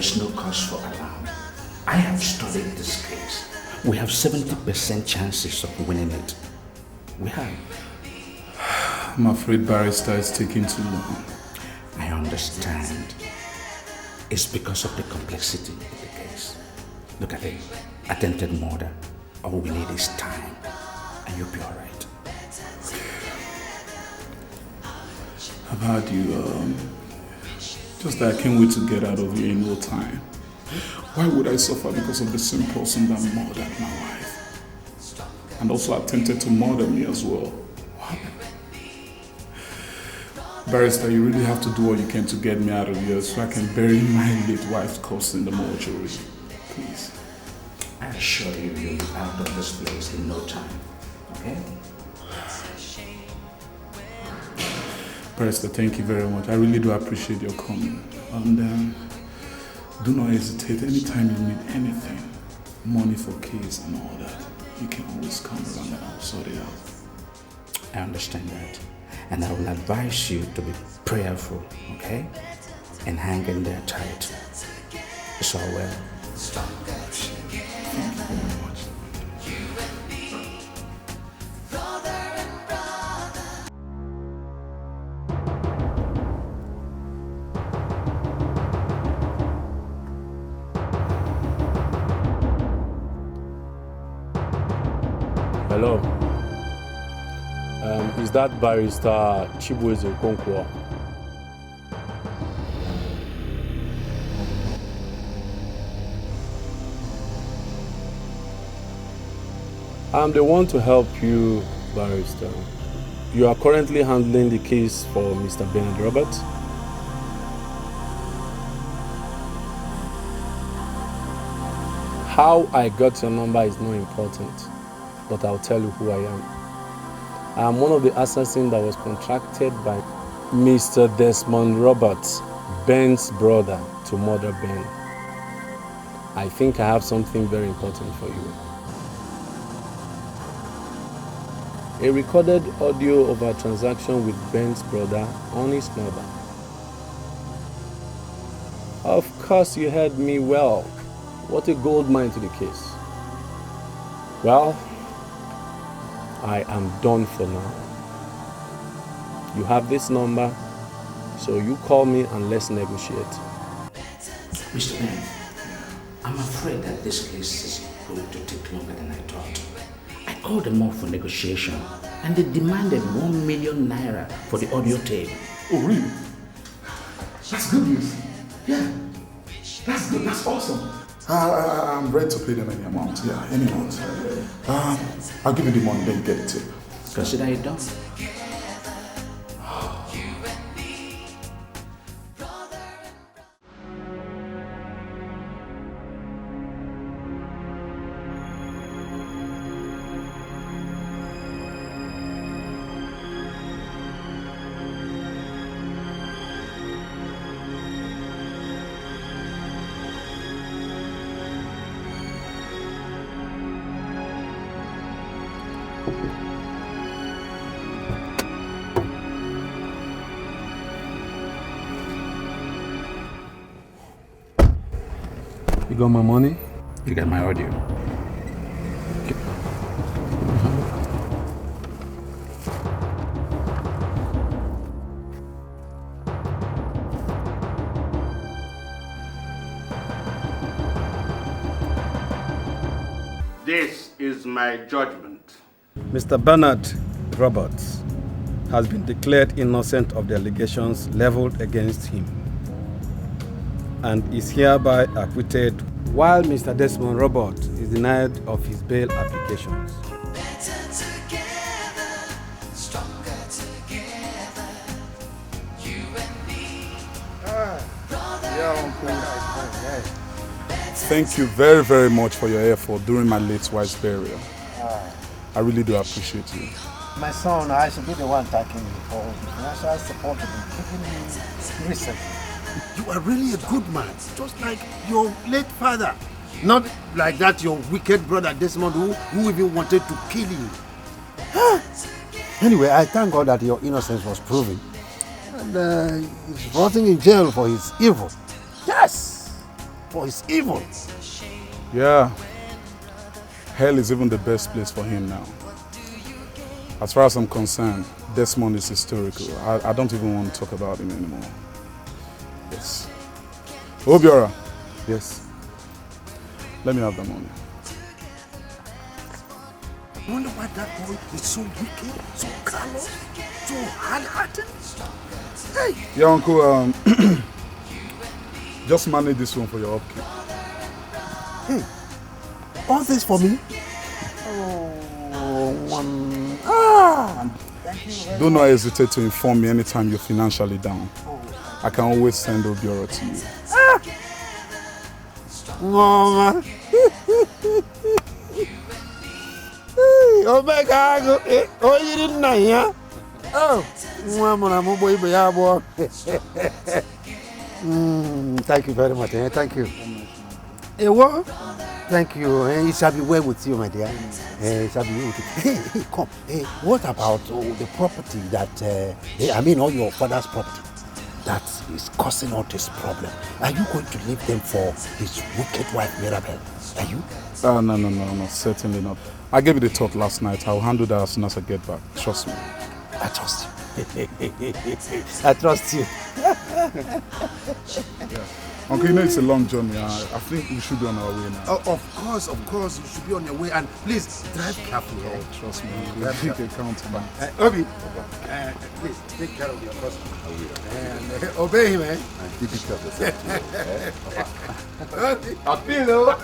is no cause for alarm. I have studied this case. We have 70% chances of winning it. We have. I'm afraid barrister is taking too long. I understand. It's because of the complexity of the case. Look at it. Attempted murder. All we need is time. And you'll be all right. I've had you, just that I can't wait to get out of here in no time. Why would I suffer because of the same person that murdered my wife? And also attempted to murder me as well. What? Barrister, you really have to do all you can to get me out of here so I can bury my late wife's corpse in the mortuary. Please. I assure you, you'll be out of this place in no time. Okay? Barrister, thank you very much. I really do appreciate your coming. And do not hesitate. Anytime you need anything, money for case and all that, you can always come around and I'll sort it out. I understand that. And I will advise you to be prayerful, okay? And hang in there tight. It's all well. Thank you very much. Hello. Is that barrister Chibueze Okonkwo? I'm the one to help you, barrister. You are currently handling the case for Mr. Bernard Roberts. How I got your number is not important, but I'll tell you who I am. I am one of the assassins that was contracted by Mr. Desmond Roberts, Ben's brother, to murder Ben. I think I have something very important for you. A recorded audio of our transaction with Ben's brother on his mother. Of course you heard me well. What a gold mine to the case. Well, I am done for now. You have this number, so you call me and let's negotiate. Mr. Ben, I'm afraid that this case is going to take longer than I thought. I called them up for negotiation and they demanded 1 million naira for the audio tape. Oh, really? That's good news. Yeah, that's good. That's awesome. I'm ready to pay them any amount. Yeah, any amount. I'll give you the money, then you get the tip. Consider it done. You got my money? You got my audio. Okay. This is my judgment. Mr. Bernard Roberts has been declared innocent of the allegations leveled against him and is hereby acquitted, while Mr. Desmond Roberts is denied of his bail applications. Thank you very, very much for your effort during my late wife's burial. I really do appreciate you. My son, I should be the one thanking you for the financial support you've been giving me recently. You are really a good man, just like your late father. Not like that your wicked brother Desmond who even wanted to kill you. Anyway, I thank God that your innocence was proven. And he's rotting in jail for his evil. Yes! for his evil. Yeah. Hell is even the best place for him now. As far as I'm concerned, Desmond is historical. I don't even want to talk about him anymore. Yes. Obiora. Yes. Let me have the money. I wonder why that boy is so wicked, so callous, so hard-hearted. Hey! Yeah, Uncle, just manage this one for your upkeep. Hey, all this for me? Do not hesitate to inform me anytime you're financially down. I can always send Obiora to you. Mama. Oh my God! Oh, you didn't know, yeah? Oh, thank you very much. Thank you. Hey, what? Thank you. It shall be well with you, my dear. It shall be well with you. Hey, come. Hey, what about the property that, all your father's property that is causing all this problem? Are you going to leave them for his wicked wife, Mirabel? Are you? No, certainly not. I gave it a thought last night. I'll handle that as soon as I get back. Trust me. I trust you. I trust you. Yeah. Uncle, you know it's a long journey. I think we should be on our way now. Oh, of course, you should be on your way. And please, drive carefully. Trust me. We'll take account of that. Obi, please, take care of your customer. And obey him, eh? And keep it up yourself. I feel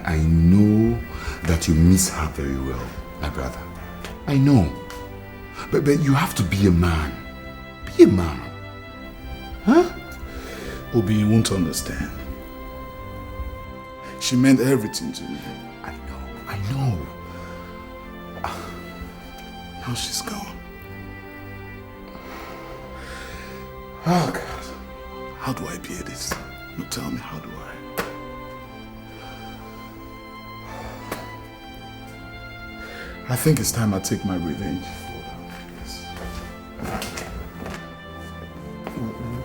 I know that you miss her very well, my brother. I know. But you have to be a man. Be a man. Huh? Obi, you won't understand. She meant everything to me. I know. Now she's gone. Oh, God. How do I bear this? You tell me, how do I? I think it's time I take my revenge.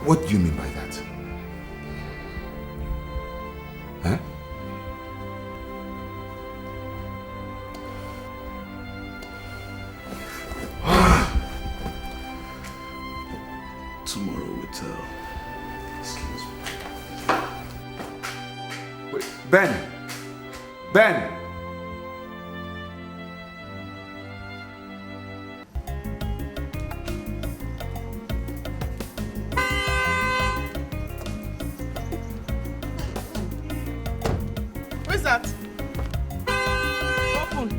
What do you mean by that? Huh? Tomorrow we tell. Excuse me. Wait, Ben! Ben! Where's that?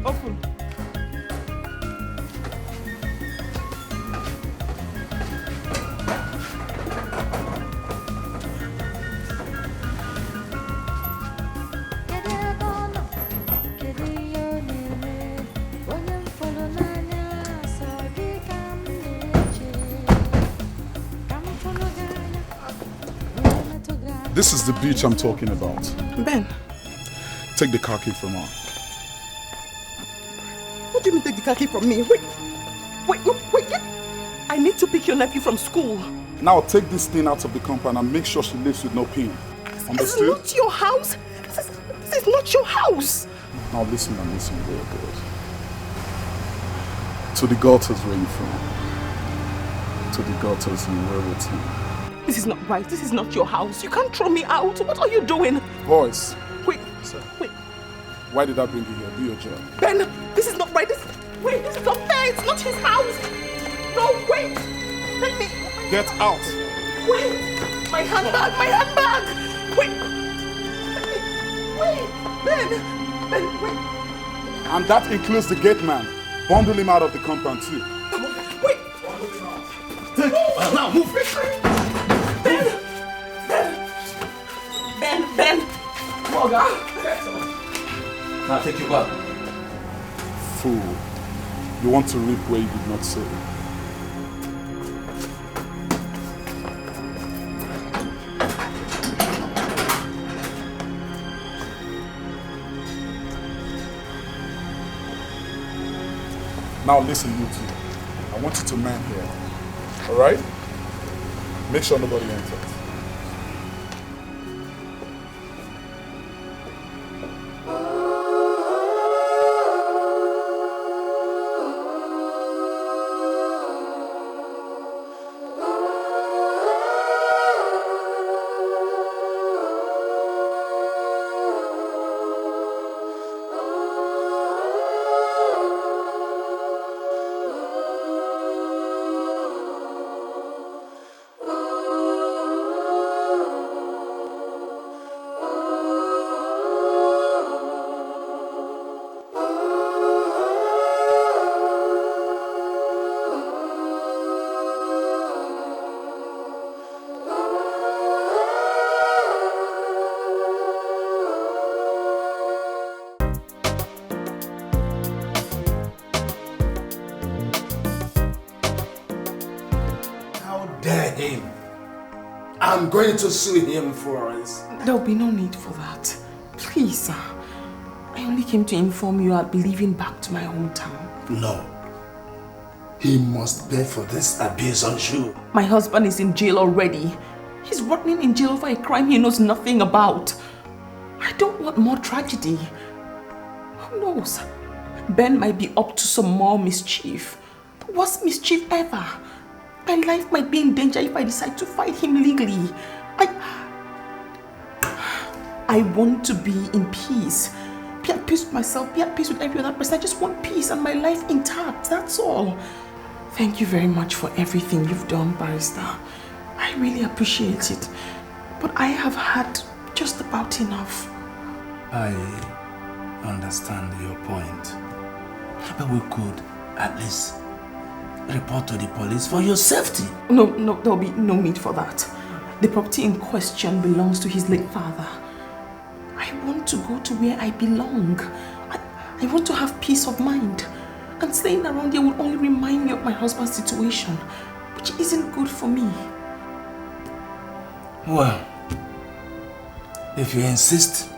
Open. This is the beach I'm talking about. Ben, Take the car key from her. what do you mean take the car key from me? Wait. I need to pick your nephew from school. Now take this thing out of the compound and make sure she lives with no pain. This Understood? is not your house. This is not your house. Now listen and listen real good. To the gutters where you from. To the gutters you were with him. This is not right. This is not your house. You can't throw me out. What are you doing? Boys. Wait. Why did I bring you here? Do your job. Ben, this is not right. This is unfair. It's not his house. No, wait. Let me. Get out. Wait. My handbag. Wait. Wait. Ben, wait. And that includes the gate man. Bundle him out of the compound too. Wait. Now move. Ben. Morgan. Now take you back. Fool. You want to reap where you did not sow. Now listen, you two. I want you to man here. Alright? Make sure nobody enters. I'm going to sue him, Florence. There'll be no need for that. Please, sir. I only came to inform you I'll be leaving back to my hometown. No. He must pay for this abuse on you. My husband is in jail already. He's rotting in jail for a crime he knows nothing about. I don't want more tragedy. Who knows? Ben might be up to some more mischief. The worst mischief ever. My life might be in danger if I decide to fight him legally. I want to be in peace. Be at peace with myself, be at peace with every other person. I just want peace and my life intact, that's all. Thank you very much for everything you've done, Barrister. I really appreciate it. But I have had just about enough. I understand your point. But we could at least report to the police for your safety. No, there'll be no need for that. The property in question belongs to his late father. I want to go to where I belong. I want to have peace of mind. And staying around here will only remind me of my husband's situation, which isn't good for me. Well, if you insist,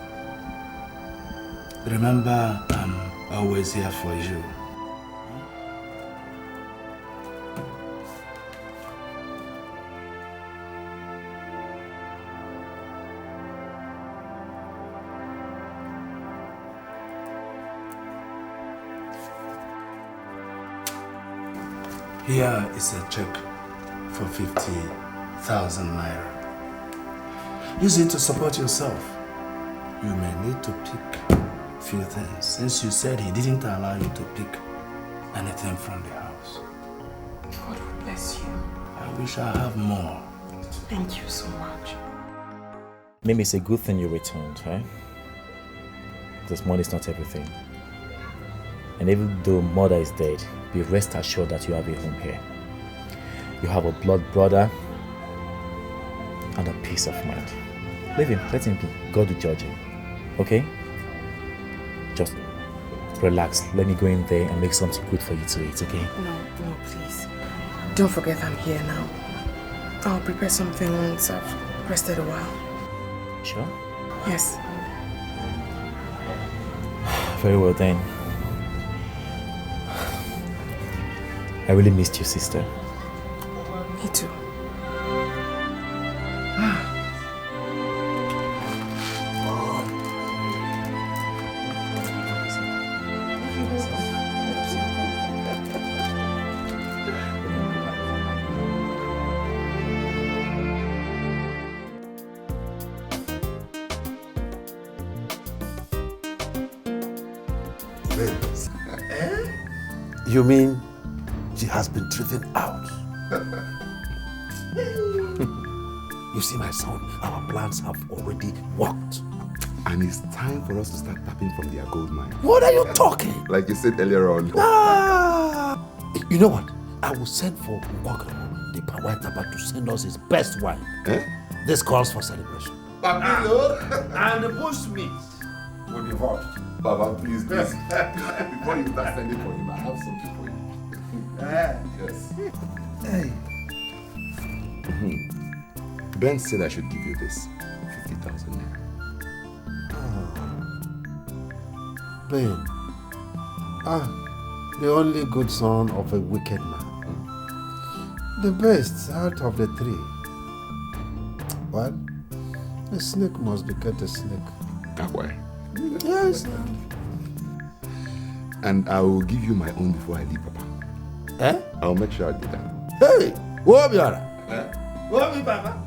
remember I'm always here for you. Here is a check for 50,000 naira. Use it to support yourself. You may need to pick a few things, since you said he didn't allow you to pick anything from the house. God bless you. I wish I have more. Thank you so much. Maybe it's a good thing you returned, right? Because money is not everything. And even though mother is dead, be rest assured that you have a home here. You have a blood brother and a peace of mind. Leave him, let him be. God will judge him. Okay? Just relax. Let me go in there and make something good for you to eat, okay? No, please. Don't forget I'm here now. I'll prepare something once I've rested a while. Sure? Yes. Very well then. I really missed you, sister. Me too. You mean she has been driven out? You see, my son, our plans have already worked. And it's time for us to start tapping from their gold mine. What are you talking? Like you said earlier on. You know what? I will send for Wakro, the white tapa, to send us his best wine. This calls for celebration. Papilo and the bushmeat will be involved. Baba, please. Before you start sending for him, I have something for you. Yes. Hey. Ben said I should give you this 50,000 naira. Ben, the only good son of a wicked man. The best out of the three. Well, a snake must be kept a snake. That way. Yes. And I will give you my own before I leave, Papa. I'll make sure I do that. Hey, Wobiara. Wobi Baba.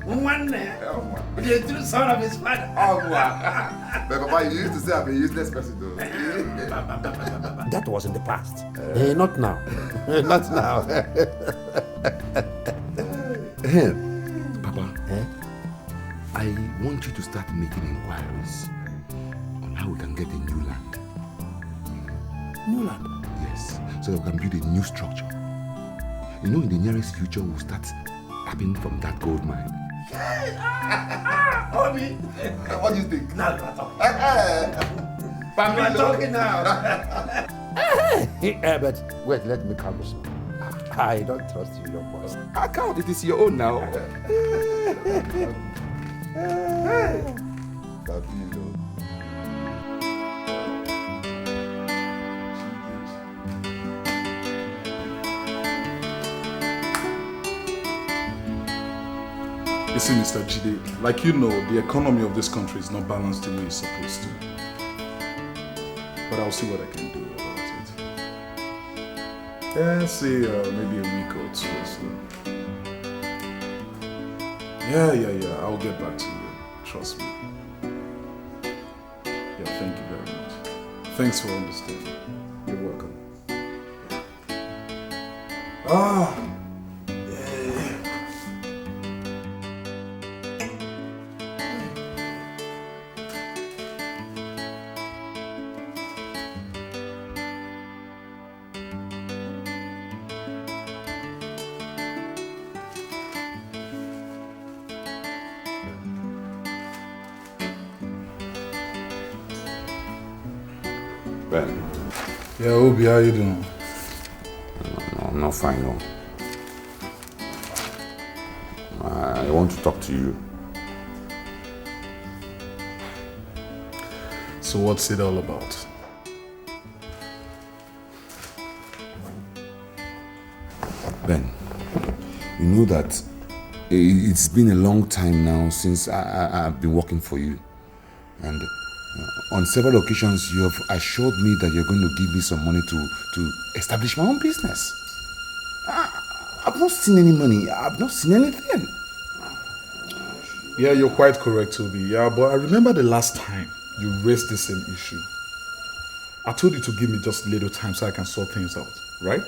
One the true son of his father. But Papa, you used to say I'm a useless person though. That was in the past. Not now. Not now. Papa, I want you to start making inquiries on how we can get a new land. New land? Yes, so that we can build a new structure. You know, in the nearest future, we'll start tapping from that gold mine. Obi. What do you think? Now you are talking. You are talking now. But wait, let me calm this. I don't trust you, your boss. I can't. It is your own now. Papilo. You see, Mr. Jide, like you know, the economy of this country is not balanced the way it's supposed to. But I'll see what I can do about it. Say maybe a week or two or so. Yeah, I'll get back to you. Trust me. Yeah, thank you very much. Thanks for understanding. You're welcome. Ben. Yeah, Obi, how you doing? No, I'm not fine, no. I want to talk to you. So what's it all about? Ben, you know that it's been a long time now since I've been working for you. And on several occasions, you have assured me that you're going to give me some money to establish my own business. I've not seen any money. I've not seen anything. Yeah, you're quite correct, Toby. Yeah, but I remember the last time you raised the same issue. I told you to give me just a little time so I can sort things out, right?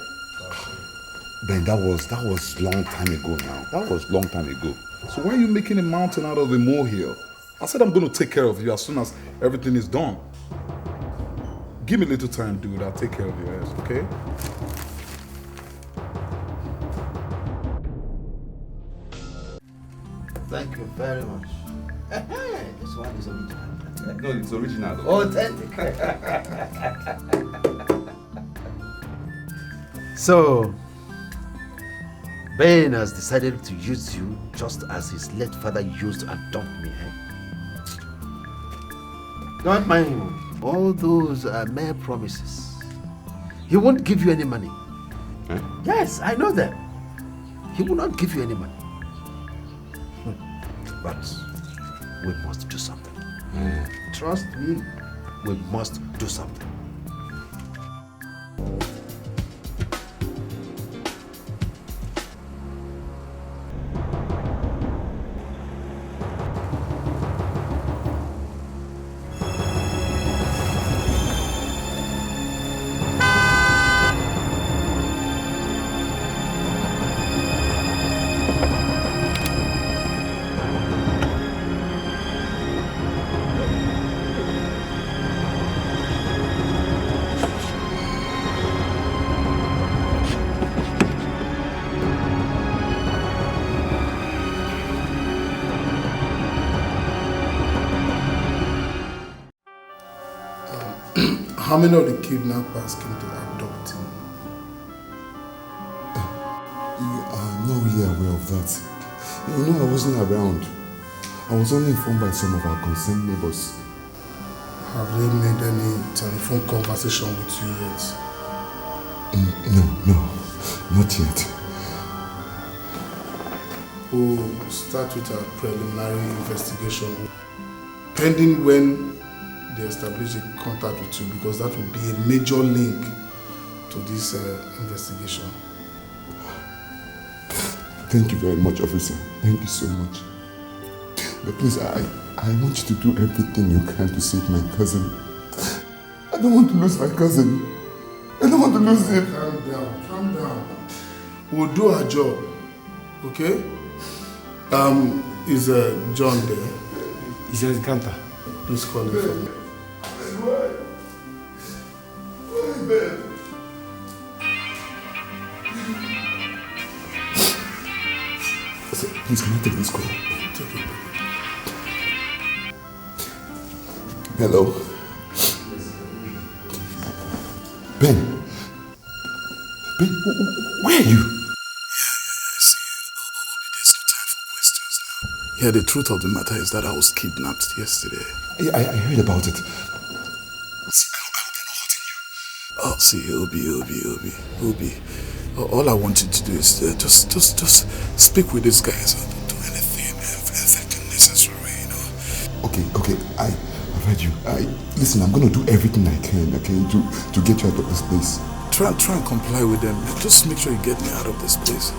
Ben, that was long time ago now. That was long time ago. So why are you making a mountain out of a molehill? I said I'm going to take care of you as soon as everything is done. Give me a little time, dude. I'll take care of your ass, okay? Thank you very much. This one is original. No, it's original. Authentic. So, Ben has decided to use you just as his late father used to adopt me, eh? Don't mind him. All those are mere promises. He won't give you any money. Eh? Yes, I know that. He will not give you any money. But we must do something. Trust me, we must do something. How many of the kidnappers came to abduct him? I'm not really aware of that. You know, I wasn't around. I was only informed by some of our concerned neighbors. Have they made any telephone conversation with you yet? No, not yet. We'll start with a preliminary investigation. Pending when they establish a contact with you, because that will be a major link to this investigation. Thank you very much, officer. Thank you so much. But please, I want you to do everything you can to save my cousin. I don't want to lose my cousin. I don't want to lose him. Calm down. We'll do our job, okay? Is John there? He's at the counter. Please call him for me. Why Ben? Please, can I take this call? Take it. Hello? Ben, where are you? Yeah, the truth of the matter is that I was kidnapped yesterday. I heard about it. See, Obi. All I want you to do is just speak with these guys. Don't do anything necessary, you know. Okay, I've heard you. Listen, I'm gonna do everything I can, okay, to get you out of this place. Try and comply with them. Just make sure you get me out of this place.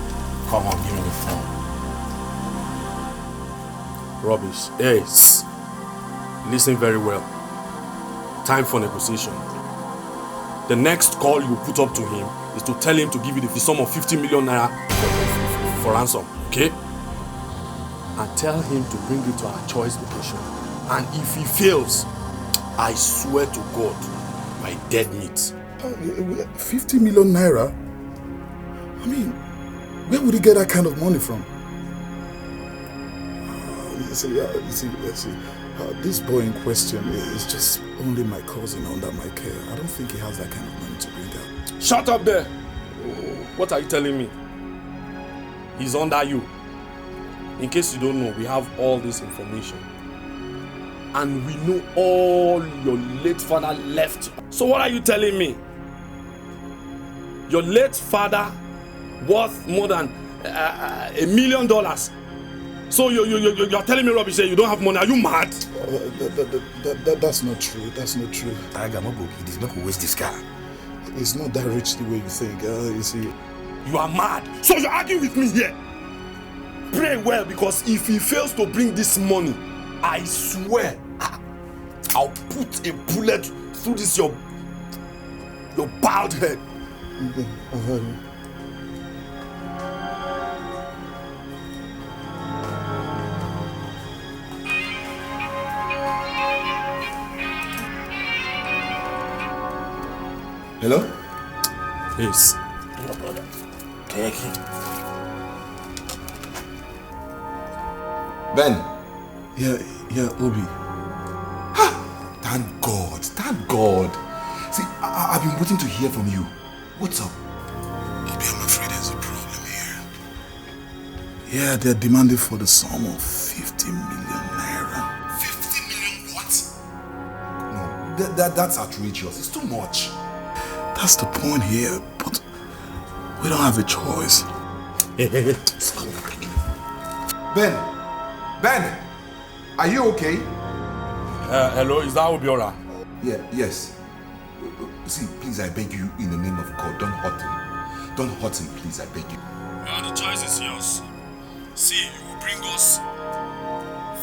Come on, give me the phone. Rubbish. Hey, listen very well. Time for negotiation. The next call you put up to him is to tell him to give you the sum of 50 million naira for ransom, okay? And tell him to bring you to our choice location. And if he fails, I swear to God, my dead meat. 50 million naira? I mean, where would he get that kind of money from? You see, this boy in question is just only my cousin under my care. I don't think he has that kind of money to bring out. Shut up there! What are you telling me? He's under you. In case you don't know, we have all this information. And we know all your late father left. So what are you telling me? Your late father worth more than $1 million. So you're telling me rubbish that you don't have money? Are you mad? That's not true. That's not true. Tiger, no go. He's not going to waste this car. It's not that rich the way you think. You see, You are mad. So you're arguing with me here. Pray well, because if he fails to bring this money, I swear I'll put a bullet through this your bald head. Okay, I've heard you. Hello? Please. Your brother. Take him. Ben. Yeah, Obi. Thank God. Thank God. See, I've been waiting to hear from you. What's up? Obi, I'm afraid there's a problem here. Yeah, they're demanding for the sum of 50 million naira. 50 million what? No, that's outrageous. It's too much. That's the point here, but we don't have a choice. Ben, are you okay? Hello, is that Obiora? Yes. See, please, I beg you, in the name of God, don't hurt him. Don't hurt him, please, I beg you. Well, the choice is yours. See, you will bring us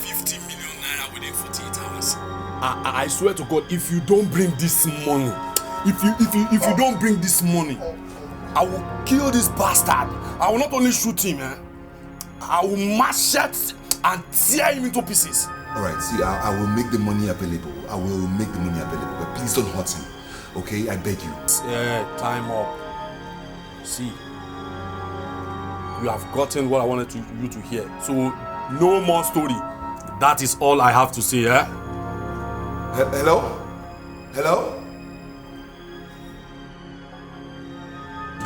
50 million naira within 48 hours. I swear to God, if you don't bring this money, if you don't bring this money, I will kill this bastard. I will not only shoot him, I will machete and tear him into pieces. Alright, see, I will make the money available. I will make the money available, but please don't hurt him. Okay, I beg you. Yeah, time up. See, you have gotten what I wanted you to hear. So, no more story. That is all I have to say, Hello?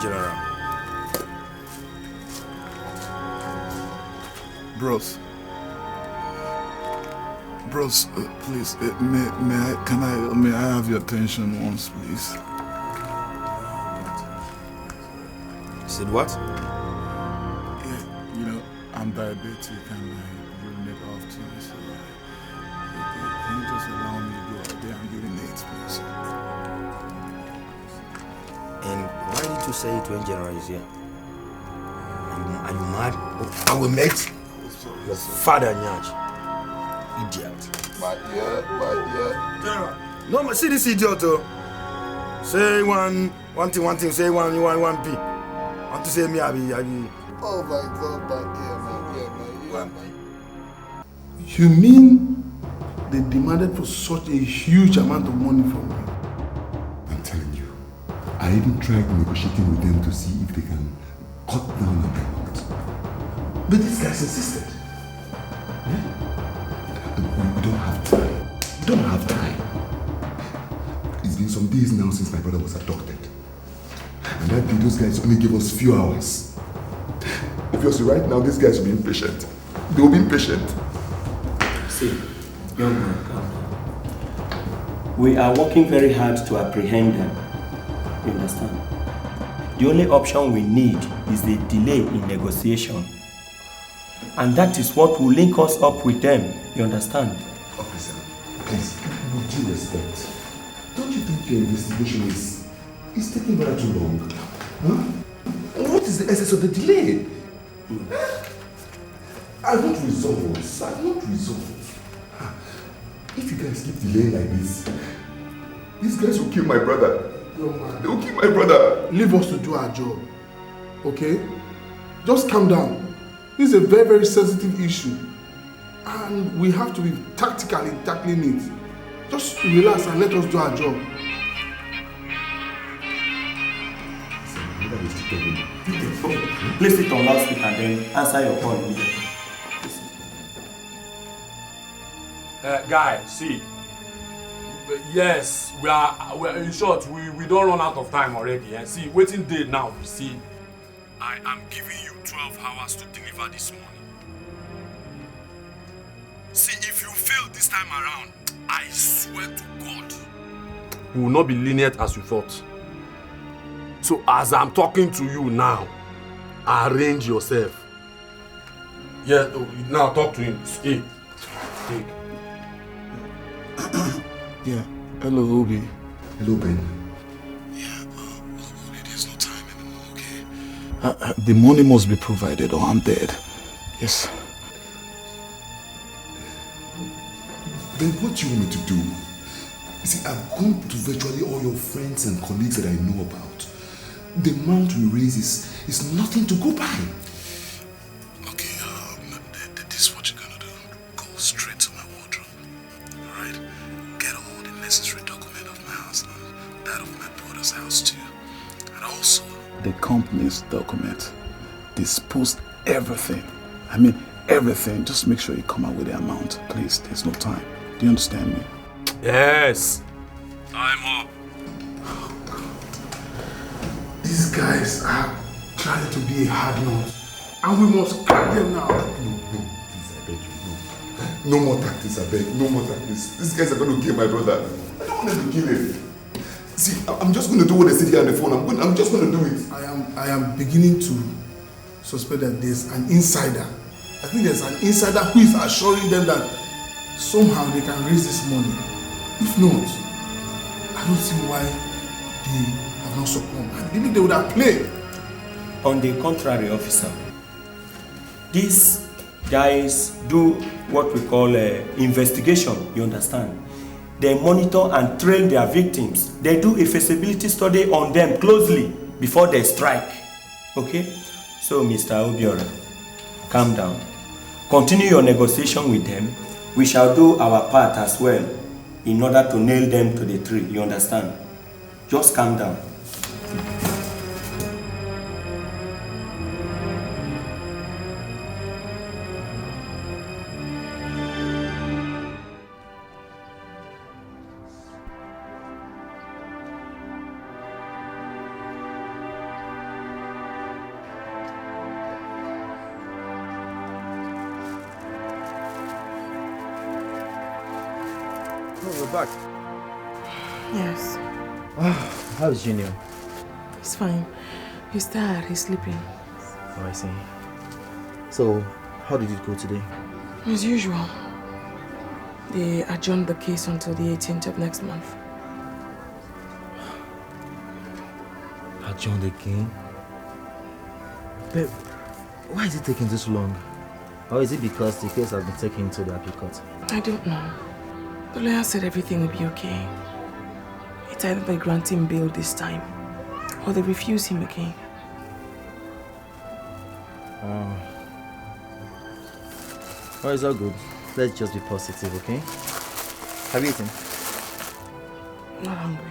General. Bros, please, may I have your attention once, please? You said what? Yeah, I'm diabetic and I urinate often, so can you just allow me to go out there and urinate, please? And why did you say it when General is here? Are you mad? I will make your father Nyaj. Idiot. My dear. General. No, but see this idiot. Say one thing, say one P. Want to say me, I be. Oh my God, my dear. You mean they demanded for such a huge amount of money from me? I'm telling you, I even tried negotiating with them to see if they can cut down on the amount. But these guys insisted. We don't have time. It's been some days now since my brother was abducted. And that day, those guys only gave us few hours. Obviously, right now, these guys will be impatient. They will be impatient. See, young man, calm down. We are working very hard to apprehend them. You understand? The only option we need is a delay in negotiation. And that is what will link us up with them. You understand? Officer, please, with due respect, don't you think your investigation is taking very too long? Huh? What is the essence of the delay? I want results. If you guys keep delaying like this, these guys will kill my brother. No, man. They will kill my brother. Leave us to do our job, okay? Just calm down. This is a very, very sensitive issue. And we have to be tactical in tackling it. Just relax and let us do our job. Place it on loudspeaker and then answer your call immediately. Guy, see. Yes, we are in short, we don't run out of time already. See, waiting day now. See, I am giving you 12 hours to deliver this money. See, if you fail this time around, I swear to God, we will not be lenient as you thought. So as I'm talking to you now, arrange yourself. Yeah, now talk to him. Hey. Yeah. Hello, Obi. Hello, Ben. Yeah, Obi, there's no time anymore, okay? The money must be provided or I'm dead. Yes. Then what do you want me to do? You see, I've gone to virtually all your friends and colleagues that I know about. The amount we raise is nothing to go by. Okay, this is what you're gonna do. Go straight to my wardrobe. Alright? Get all the necessary document of my house and that of my brother's house too. And also the company's document. Dispose everything. I mean everything. Just make sure you come out with the amount. Please, there's no time. Do you understand me? Yes. I'm up. Oh, God. These guys are trying to be a hard nose. And we must crack them now. No, please, I beg you, no. No more tactics, I beg. No more tactics. These guys are going to kill my brother. I don't want them to kill him. See, I'm just going to do what they said here on the phone. I'm just going to do it. I am beginning to suspect that there's an insider. I think there's an insider who is assuring them that somehow they can raise this money. If not, I don't see why they have not succumbed. I believe they would have played. On the contrary, officer, these guys do what we call investigation, you understand? They monitor and train their victims. They do a feasibility study on them closely before they strike. Okay? So, Mr. Obiora, calm down. Continue your negotiation with them. We shall do our part as well in order to nail them to the tree, you understand? Just calm down. Back. Yes. How is Junior? He's fine. He's tired. He's sleeping. Oh, I see. So, how did it go today? As usual. They adjourned the case until the 18th of next month. Adjourned again? But why is it taking this long? Or is it because the case has been taken to the appeal court? I don't know. The lawyer said everything will be okay. It's either they grant him bail this time, or they refuse him again. Well, it's all good. Let's just be positive, okay? Have you eaten? Not hungry.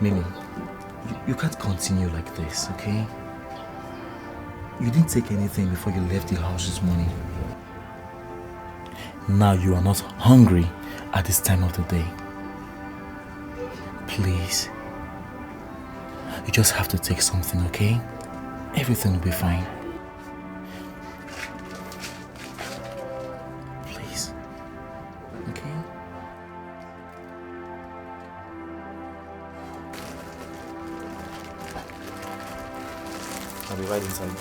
Mimi, you can't continue like this, okay? You didn't take anything before you left the house this morning. Now you are not hungry at this time of the day. Please. You just have to take something, okay? Everything will be fine. Please. Okay? I'll be right inside.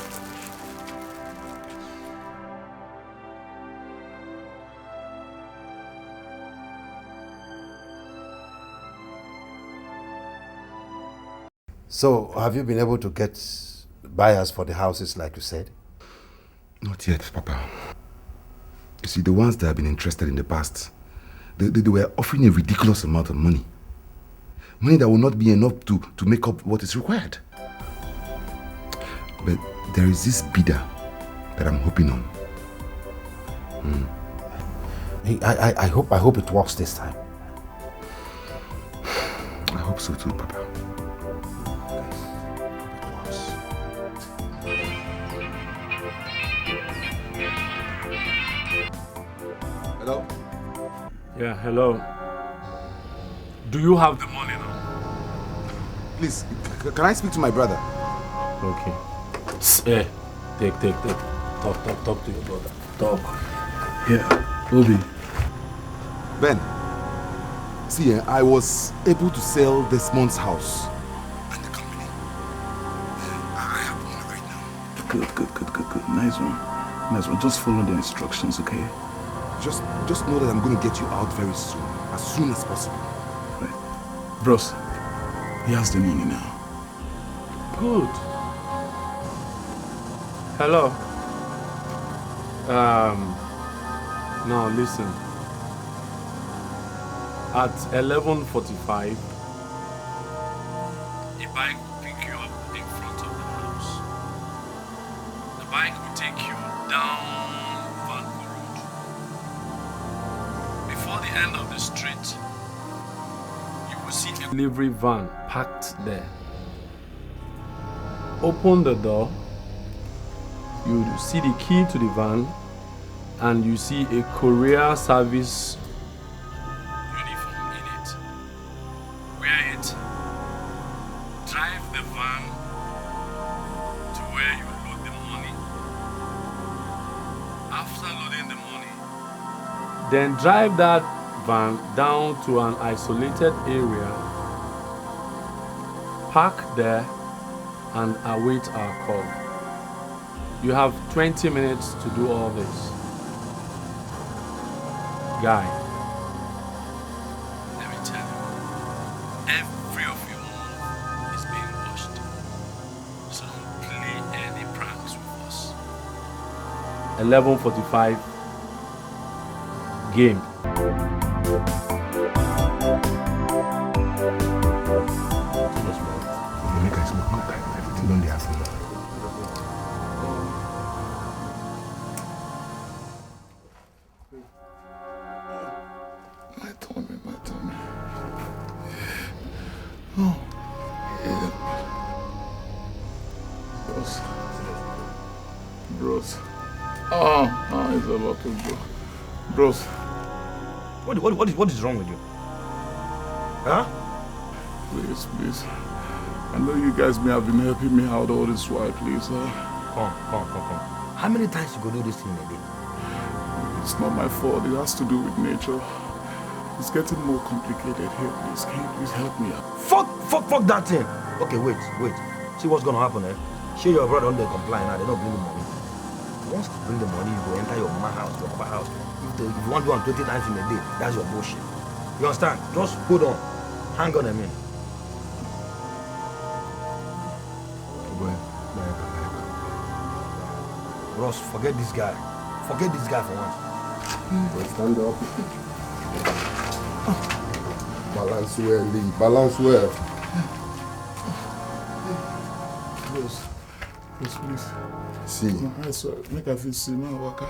So, have you been able to get buyers for the houses like you said? Not yet, Papa. You see, the ones that have been interested in the past, they were offering a ridiculous amount of money. Money that will not be enough to make up what is required. But there is this bidder that I'm hoping on. I hope it works this time. I hope so too, Papa. Hello? Yeah, hello. Do you have the money now? Please, can I speak to my brother? Okay. Hey, take. Talk to your brother. Talk. Yeah, Obi. Ben, see, I was able to sell this month's house and the company. I have Good. Nice one. Just follow the instructions, okay? Just know that I'm going to get you out very soon. As soon as possible. Right. Bros, he has the money now. Good. Hello. Now listen. At 11:45, a bike will pick you up in front of the house. The bike will take you down Vanco Road. Before the end of the street, you will see a delivery van parked there. Open the door. You see the key to the van, and you see a courier service uniform in it. Wear it. Drive the van to where you load the money. After loading the money, then drive that van down to an isolated area, park there, and await our call. You have 20 minutes to do all this. Guy, let me tell you, every of your move is being watched. So don't play any pranks with us. 11:45 game. My tummy. Oh, yeah. Bros. Oh, it's about to go. Bros. What is wrong with you? Huh? Please. I know you guys may have been helping me out all this while, please. Come. How many times you go do this thing a day? It's not my fault. It has to do with nature. It's getting more complicated here, please. Can you please help me out? Fuck that thing. Okay, wait. See what's gonna happen, eh? Share your brother under comply now, they don't bring the money. Once you bring the money, you go enter your mama house, your papa house. If you want to do it 20 times in a day, that's your bullshit. You understand? Just hold on. Hang on a minute. Ross, forget this guy. Forget this guy for once. Stand up. Balance well, Lee. Balance well. Please. See. Make a feel see now, Waka.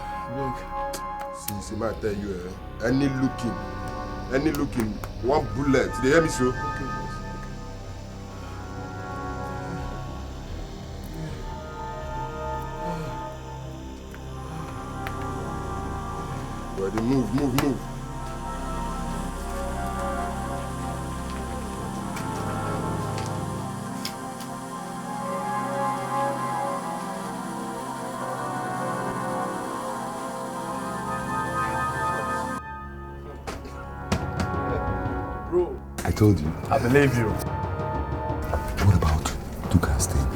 See, I tell you, any looking, one bullet. They hear me, so? Okay. Ready, move. Bro. I told you. I believe you. What about Duka's thing?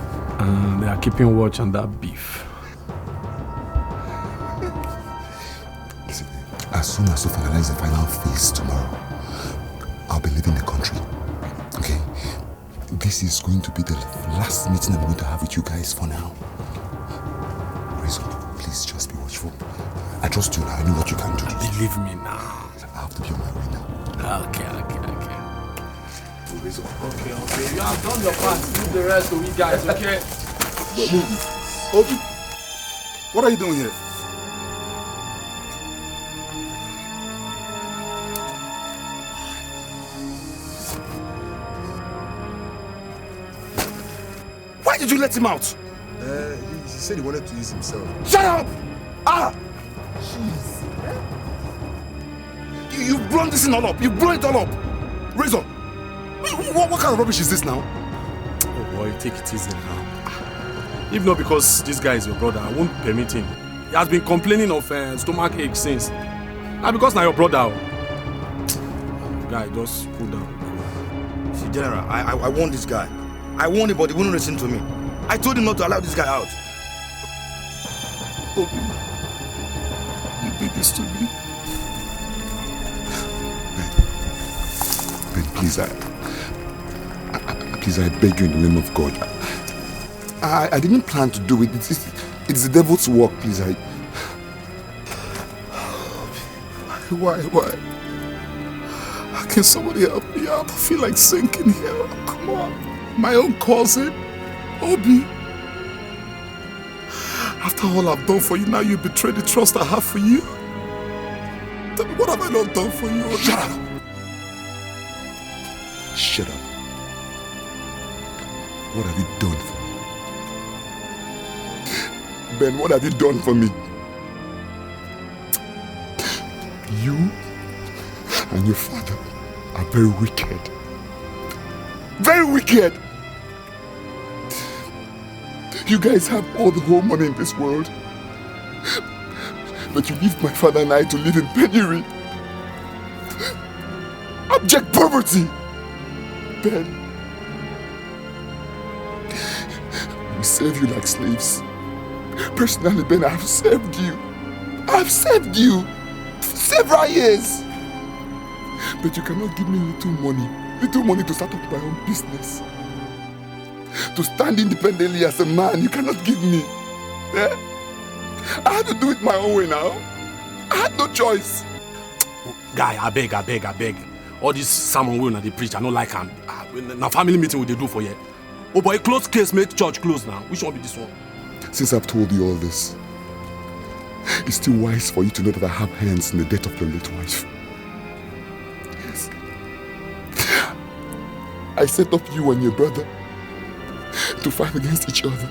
They are keeping watch on that beef. Listen, as soon as we finalize the final phase tomorrow, I'll be leaving the country. Okay? This is going to be the last meeting I'm going to have with you guys for now. Rizzo, please just be watchful. I trust you now. I know what you can do. Believe me now. I have to be on my way now. Okay. Rizzo. Okay. You have done your part. Leave the rest to we guys, okay? Obi, what are you doing here? Why did you let him out? He said he wanted to use himself. Shut up! Jeez. You've blown this thing all up. You've blown it all up. Razor, what kind of rubbish is this now? Oh boy, take it easy now. If not because this guy is your brother, I won't permit him. He has been complaining of stomach ache since. Now because now your brother. Guy, just cool down. See, General, I warned this guy. I warned him, but he wouldn't listen to me. I told him not to allow this guy out. Obi, you did this to me. Ben, please, please, I beg you in the name of God. I didn't plan to do it. It's the devil's work, please. Why? How can somebody help me out? I feel like sinking here. Oh, come on. My own cousin, Obi. After all I've done for you, now you betray the trust I have for you. Tell me, what have I not done for you, Obi? Shut up. Shut up. What have you done for me? Ben, what have you done for me? You and your father are very wicked. Very wicked! You guys have all the whole money in this world. But you leave my father and I to live in penury. Abject poverty! Ben, we serve you like slaves. Personally, Ben, I have served you. I have served you for several years. But you cannot give me little money to start up my own business. To stand independently as a man, you cannot give me. Eh? I had to do it my own way now. I had no choice. Guy, I beg. All this sermon wey they preach, I don't like him. Now family meeting what they do for you. Oh boy, close case, make church close now. Which one be this one? Since I've told you all this, it's still wise for you to know that I have hands in the death of your late wife. Yes. I set up you and your brother to fight against each other.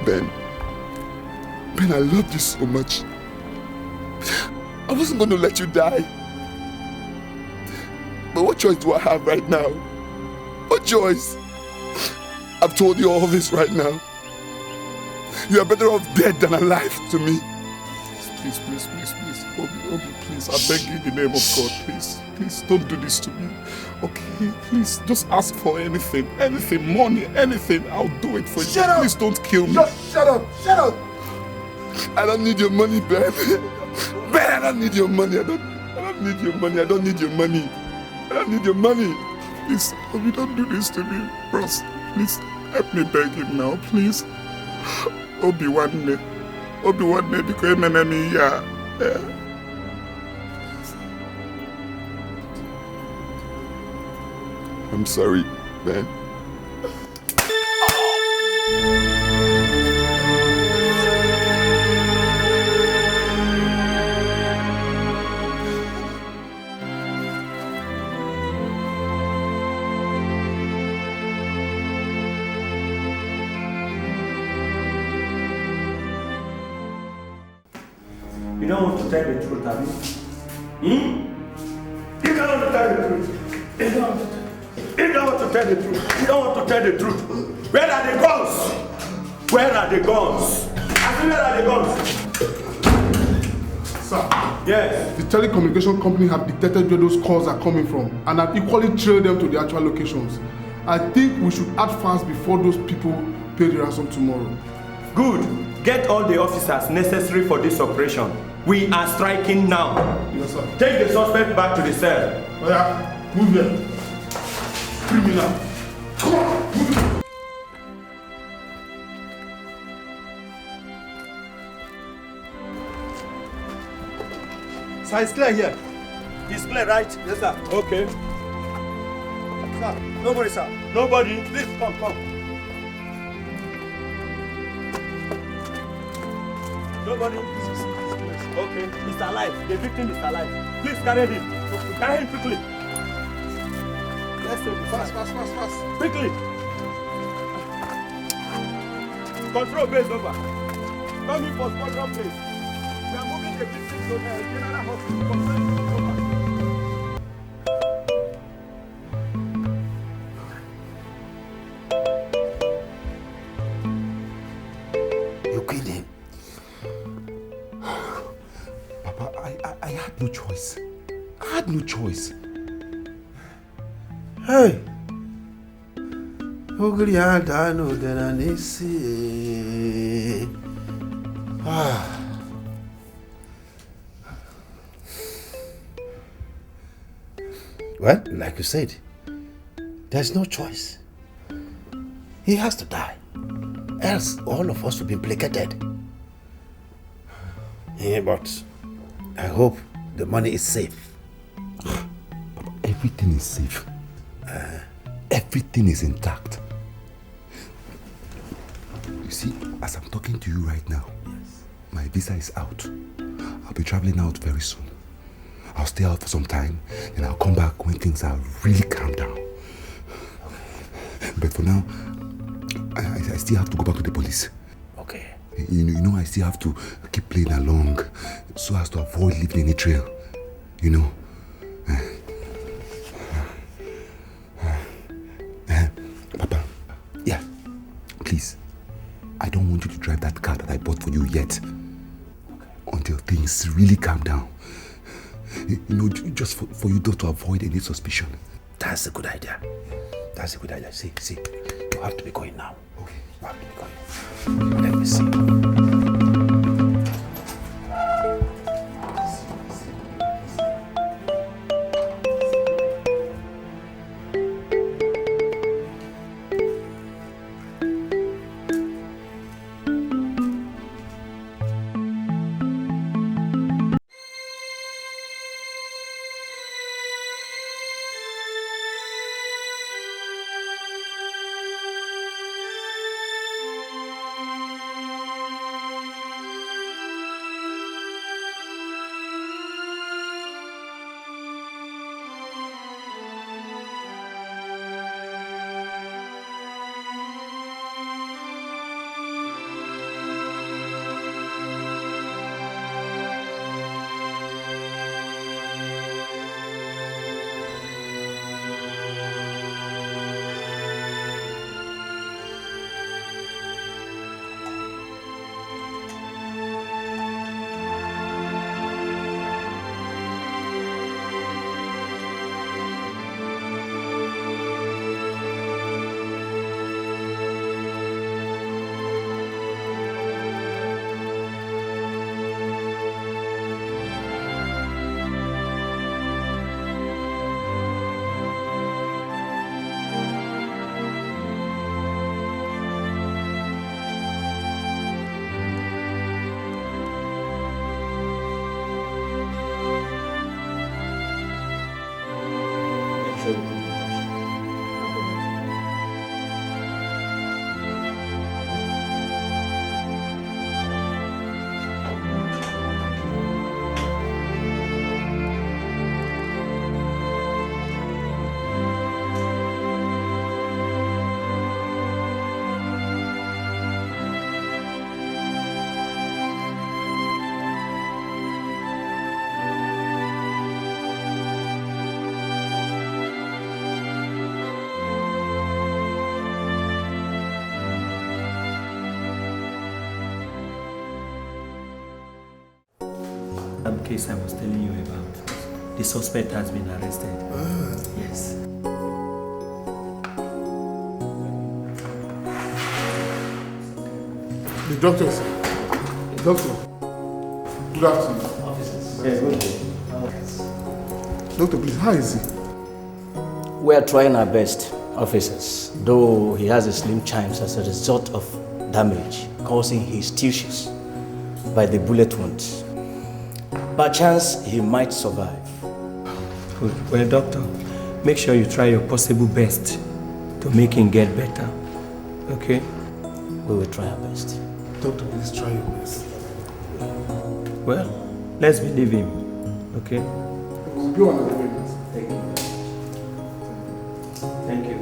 Ben, I loved you so much. I wasn't going to let you die. But what choice do I have right now? What choice? I've told you all this right now. You are better off dead than alive to me. Please. Obi, please. I beg you in the name of God, please. Please don't do this to me. Okay, please, just ask for anything, money, anything. I'll do it for you. Shut up! Please don't kill me. Just shut up! I don't need your money, Ben. Ben, I don't need your money. I don't need your money. Please, Obi, don't do this to me. Bros, please, help me beg him now, please. Obi, one day, because me, yeah. I'm sorry, Ben. You don't want to tell the truth, have you? You don't want to tell the truth. You don't want to tell the truth. You don't want to tell the truth. Where are the guns? Where are the guns? Sir. Yes. The telecommunication company have detected where those calls are coming from and have equally trailed them to the actual locations. I think we should act fast before those people pay the ransom tomorrow. Good. Get all the officers necessary for this operation. We are striking now. Yes, sir. Take the suspect back to the cell. Oh yeah, move here. Criminal. Come on, move here. Sir, it's clear here. It's clear, right? Yes, sir. Okay. Sir, nobody, sir. Nobody? Please, come. Nobody? Okay, he's alive. The victim is alive. Please carry him. Carry him quickly. Let's take it. Fast. Quickly. Control base over. Come in for control base. We are moving the victim to the general hospital. Over. You killed him. Papa, I had no choice. I had no choice. Hey! Well, like you said, there's no choice. He has to die. Else all of us will be implicated. Yeah, but I hope the money is safe. Everything is safe. Everything is intact. You see, as I'm talking to you right now, my visa is out. I'll be traveling out very soon. I'll stay out for some time, and I'll come back when things are really calmed down. But for now, I still have to go back to the police. Okay. You know, I still have to keep playing along so as to avoid leaving any trail. You know? Papa, yeah, please. I don't want you to drive that car that I bought for you yet. Until things really calm down. You know, just for you to avoid any suspicion. That's a good idea. That's a good idea. See, you have to be going now. Okay. You have to be going. Let me see. Case I was telling you about. The suspect has been arrested. Yes. The doctor, sir. Doctor. Good afternoon. Officers. Yeah, good day. Doctor, please, how is he? We are trying our best, officers, though he has a slim chance as a result of damage causing his tissues by the bullet wounds. By chance, he might survive. Good. Well, doctor, make sure you try your possible best to make him get better. Okay? We will try our best. Doctor, please try your best. Well, let's believe him. Okay? We'll go on the way. Thank you.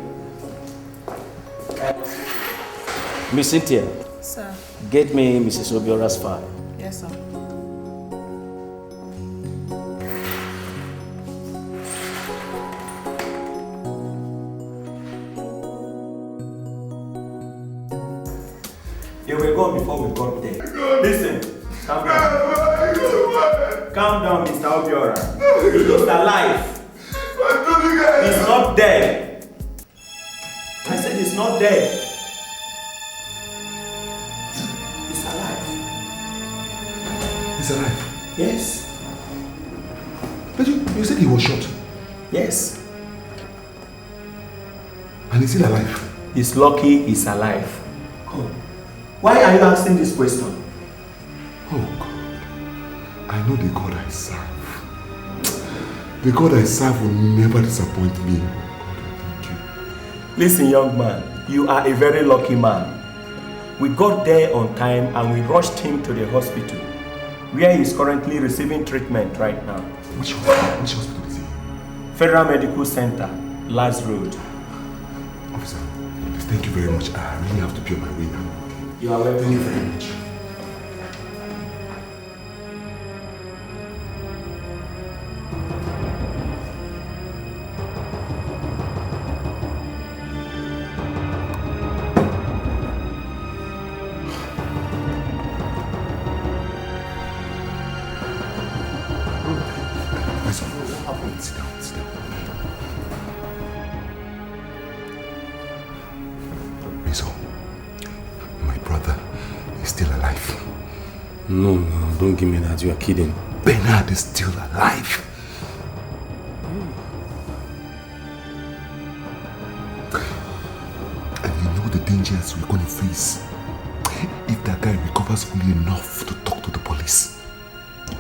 Miss Cynthia. Sir. Get me Mrs. Obiora's file. Yes, sir. You were gone before we got there. Listen, calm down. Calm down, Mr. Obiora. He is alive. He's not dead. I said he's not dead. He's alive. He's alive? Yes. But you said he was shot. Yes. And he's still alive? He's lucky he's alive. Oh. Why are you asking this question? Oh God. I know the God I serve. The God I serve will never disappoint me. God, thank you. Listen, young man, you are a very lucky man. We got there on time and we rushed him to the hospital, where he is currently receiving treatment right now. Which hospital is he? Federal Medical Center, Last Road. Officer, please, thank you very much. I really have to be on my way now. You are welcome. Thank you very much. Sit down, sit down. Rizzo, my brother is still alive. No, don't give me that. You are kidding. Bernard is still alive. And you know the dangers we're going to face if that guy recovers fully enough to talk to the police.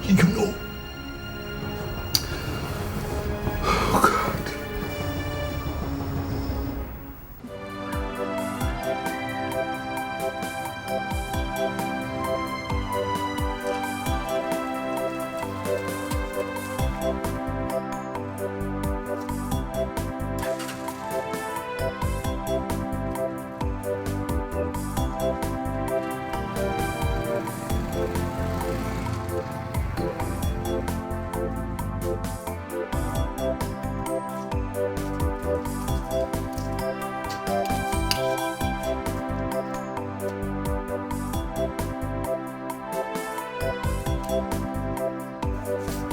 You know.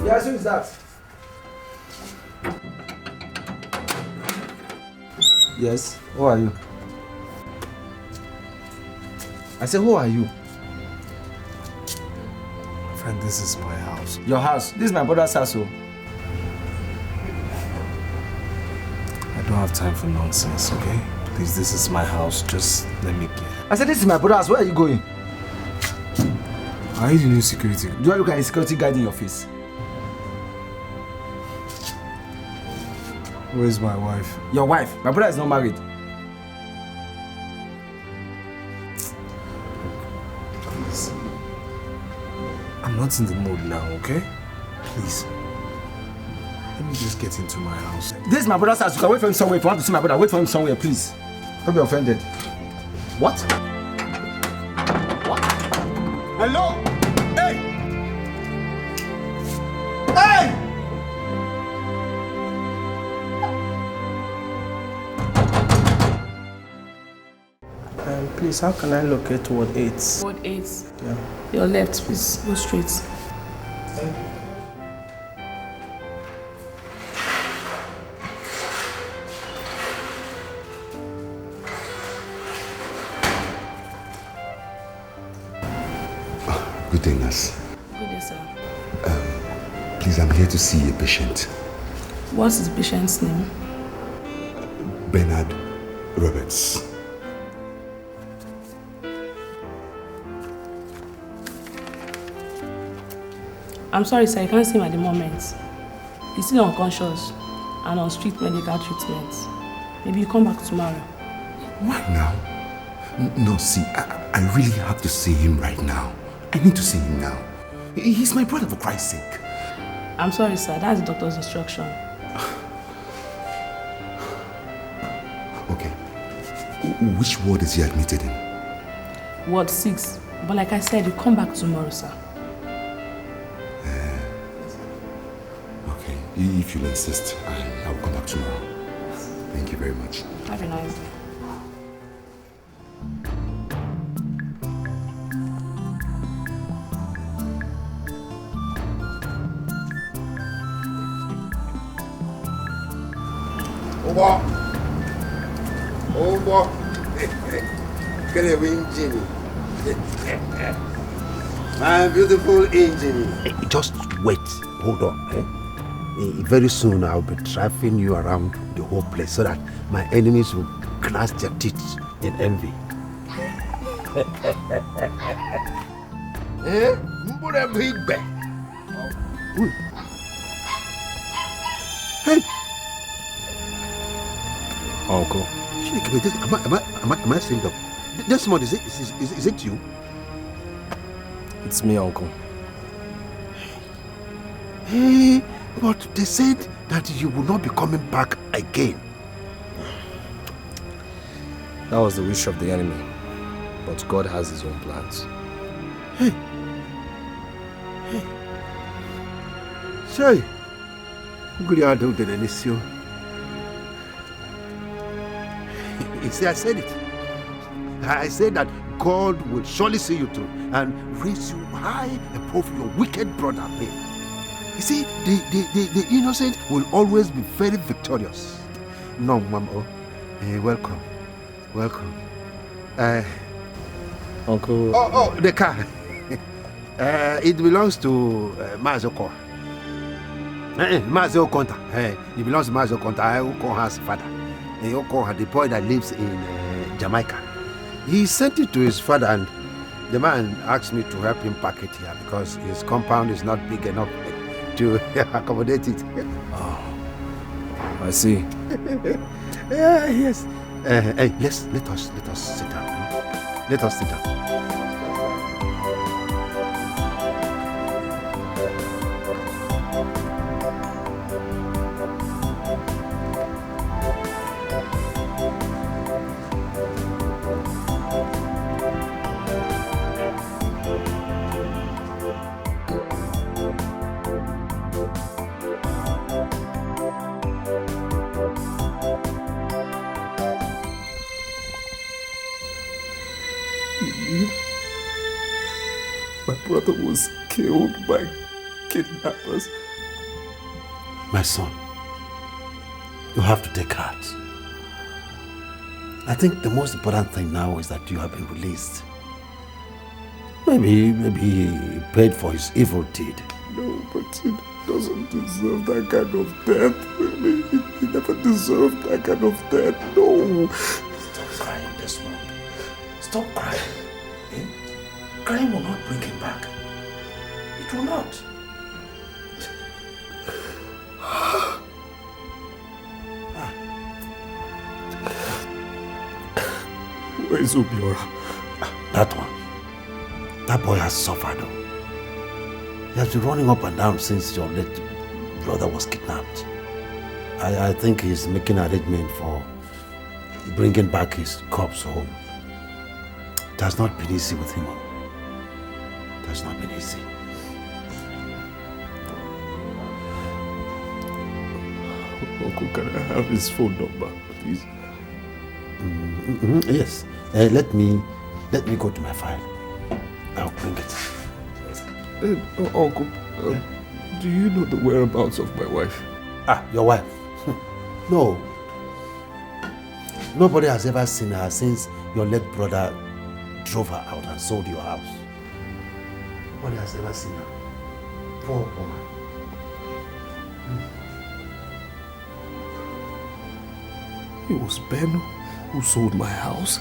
Yes, who is that? Yes, who are you? I said, who are you? Friend, this is my house. Your house? This is my brother's house. I don't have time for nonsense, okay? Please, this is my house. Just let me get. I said, this is my brother's house. Where are you going? Are you the new security? Do I look like a security guard in your face? Where's my wife? Your wife? My brother is not married. Please. I'm not in the mood now, okay? Please. Let me just get into my house. This is my brother's house. You can wait for him somewhere. If you want to see my brother, wait for him somewhere, please. Don't be offended. What? What? Hello? Hey! Hey! Please, how can I locate Ward 8? Ward 8? Yeah. Your left, please. Go straight. Thank you. Good day, nurse. Good day, sir. Please, I'm here to see a patient. What's his patient's name? Bernard Roberts. I'm sorry, sir. I can't see him at the moment. He's still unconscious and on street medical treatment. Maybe you come back tomorrow. Why now? No, see, I really have to see him right now. I need to see him now. He's my brother, for Christ's sake. I'm sorry, sir. That's the doctor's instruction. Okay. Which ward is he admitted in? Ward 6. But like I said, you come back tomorrow, sir. Okay. If you'll insist, I will come back tomorrow. Thank you very much. Have a nice day. Over. My beautiful engineer. Just wait. Hold on. Very soon I'll be driving you around the whole place so that my enemies will clench their teeth in envy. Big bear. Hey. Uncle. Am I saying that? Desmond, is it you? It's me, Uncle. Hey, but they said that you will not be coming back again. That was the wish of the enemy. But God has his own plans. Hey. Say. You see, I said it. I said that God will surely see you through and raise you high above your wicked brother. You see, the innocent will always be very victorious. No, Mama. Welcome. Welcome. Uncle. Oh, the car. It belongs to Mazoko. Mazio Conta. It belongs to Mazio Conta. I will call her his father. He will call her the boy that lives in Jamaica. He sent it to his father, and the man asked me to help him pack it here because his compound is not big enough to accommodate it. Oh, I see. Yes. Hey, let us sit down. Let us sit down. My brother was killed by kidnappers. My son, you have to take heart. I think the most important thing now is that you have been released. Maybe he paid for his evil deed. No, but he doesn't deserve that kind of death. He never deserved that kind of death. No. Stop crying, Desmond. Stop crying. Crying will not bring him back. It will not. Where is Obiora? That one. That boy has suffered. He has been running up and down since your late brother was kidnapped. I think he's making arrangement for bringing back his corpse home. It has not been easy with him. It has not been easy. Uncle, can I have his phone number, please? Yes. Let me go to my file. I'll bring it. Uncle, do you know the whereabouts of my wife? Your wife? No. Nobody has ever seen her since your late brother drove her out and sold your house. Nobody has ever seen her. Poor woman. It was Ben who sold my house.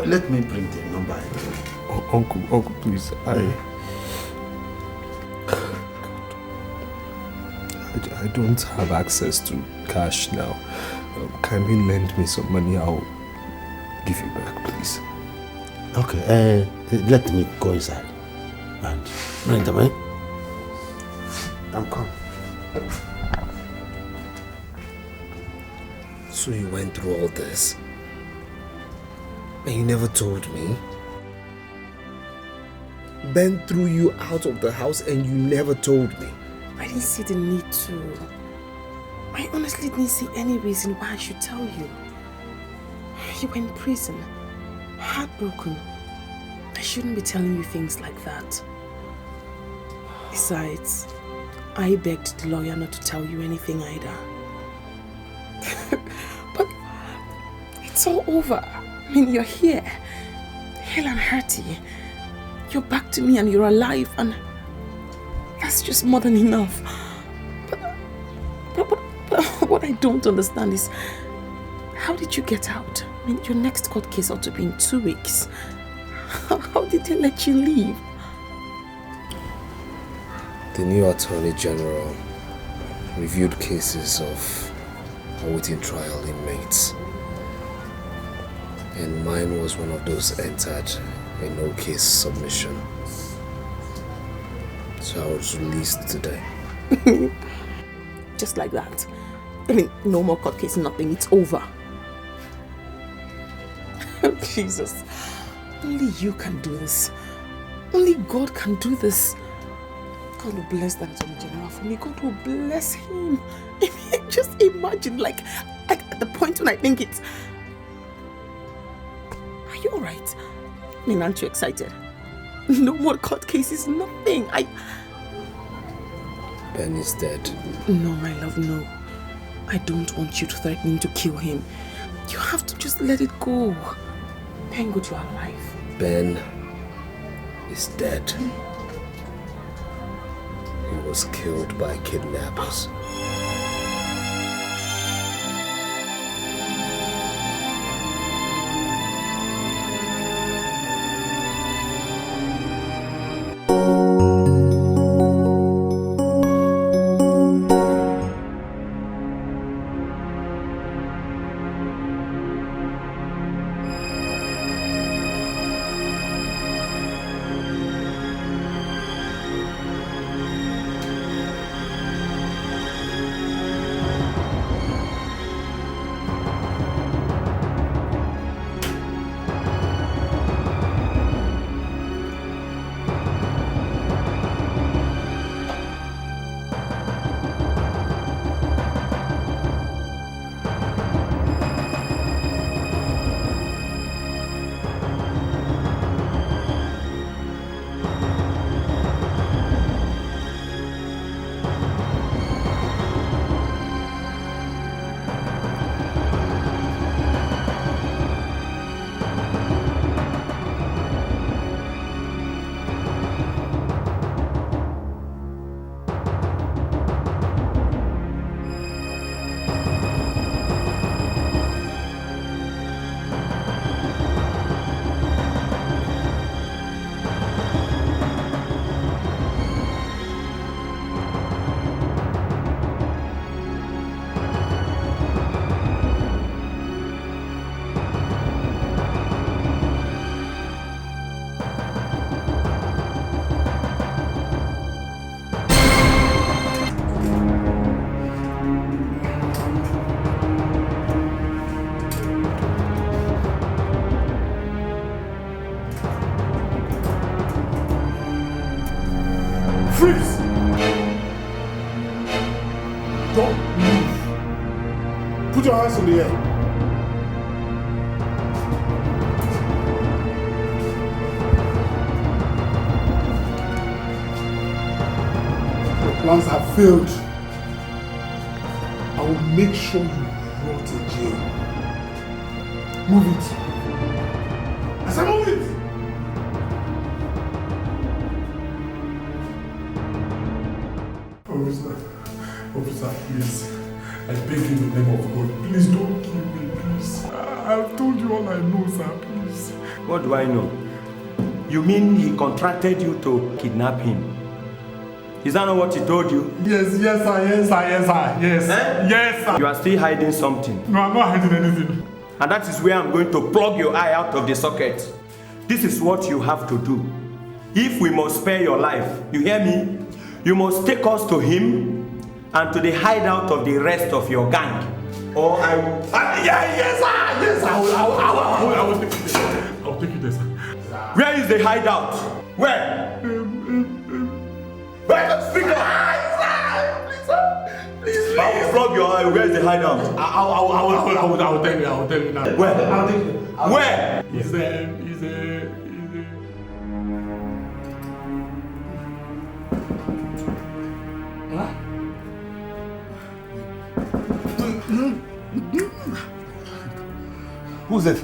Let me bring the number. Uncle, please, I don't have access to cash now. Kindly lend me some money. I'll give you back, please. Okay, let me go inside and bring them in. I'm coming. So you went through all this? And you never told me? Ben threw you out of the house and you never told me? I didn't see the need to. I honestly didn't see any reason why I should tell you. You were in prison, heartbroken. I shouldn't be telling you things like that. Besides, I begged the lawyer not to tell you anything either. But it's all over. I mean, you're here, hale and hearty. You're back to me and you're alive, and that's just more than enough. But what I don't understand is, how did you get out? I mean, your next court case ought to be in 2 weeks. How did they let you leave? The new Attorney General reviewed cases of awaiting trial inmates, and mine was one of those entered a no-case submission. So I was released today. Just like that. I mean, no more court case, nothing, it's over. Jesus, only you can do this. Only God can do this. God will bless that Attorney General for me. God will bless him. Just imagine, like, at the point when I think it's... Are you alright? I mean, aren't you excited? No more court cases, nothing. Ben is dead. No, my love, no. I don't want you to threaten to kill him. You have to just let it go. Thank God you're alive. Ben is dead. He was killed by kidnappers. Freeze! Don't move. Put your hands in the air. Your plans have failed. I will make sure you rot in jail. Move it. I said move it! Officer, please. I beg you in the name of God. Please don't kill me, please. I've told you all I know, sir, please. What do I know? You mean he contracted you to kidnap him? Is that not what he told you? Yes, sir, yes, sir. You are still hiding something. No, I'm not hiding anything. And that is where I'm going to plug your eye out of the socket. This is what you have to do. If we must spare your life, you hear me? You must take us to him and to the hideout of the rest of your gang. Or I will... Yes, I will take you there. I'll take you there, sir. Where is the hideout? Where? Where? Speak up! Please. I will plug your eye. Where is the hideout? I will tell you now. Where? I'll take you. Where? He's Huh? Who's it?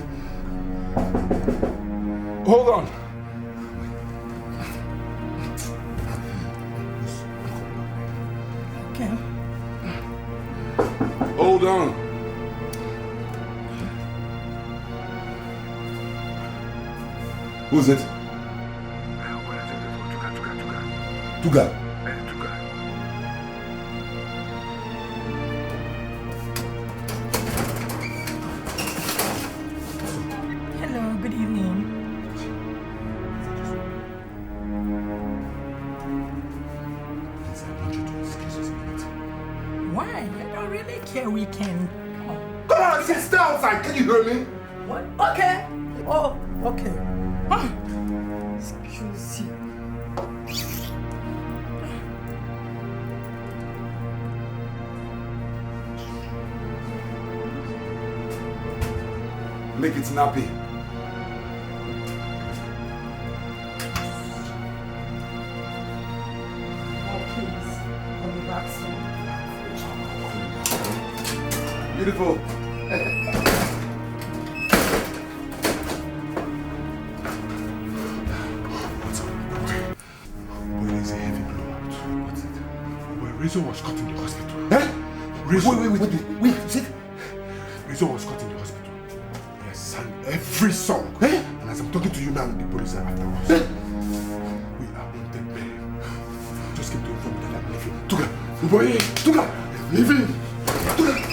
Hold on. Okay. Hold on. Who's it? Tuga. Hello, good evening. Why? I don't really care. We can. Come on, stay outside. Can you hear me? What? Okay. Oh, okay. Excuse you. Make it snappy. Oh, please. I'll be back soon. Beautiful. Boy, is a heavy blow. What's it? Boy, Rizzo was caught in the hospital. Eh? Rizzo. Wait, you said? Rizzo was caught in the hospital. He has sang every song. And as I'm talking to you now, the police are after us. We are wanted men. Just came to inform me that I'm leaving. Tuga! Boy! Tuga! I'm leaving! Tuga!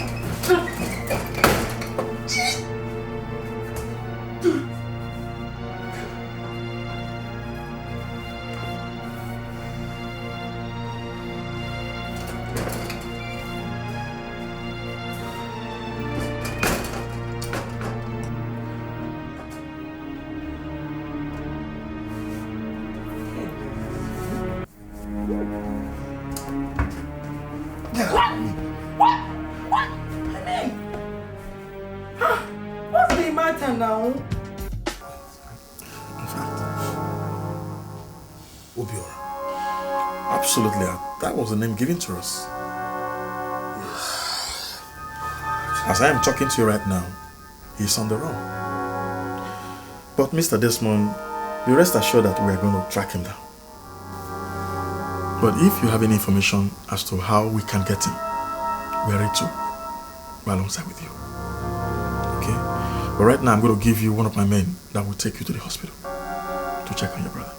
What? Honey? Huh? What's the matter now? In fact, Obiora. Absolutely, that was the name given to us. As I am talking to you right now, he's on the run. But Mr. Desmond, be rest assured that we are going to track him down. But if you have any information as to how we can get him, we are ready to be alongside with you. Okay? But right now, I'm going to give you one of my men that will take you to the hospital to check on your brother.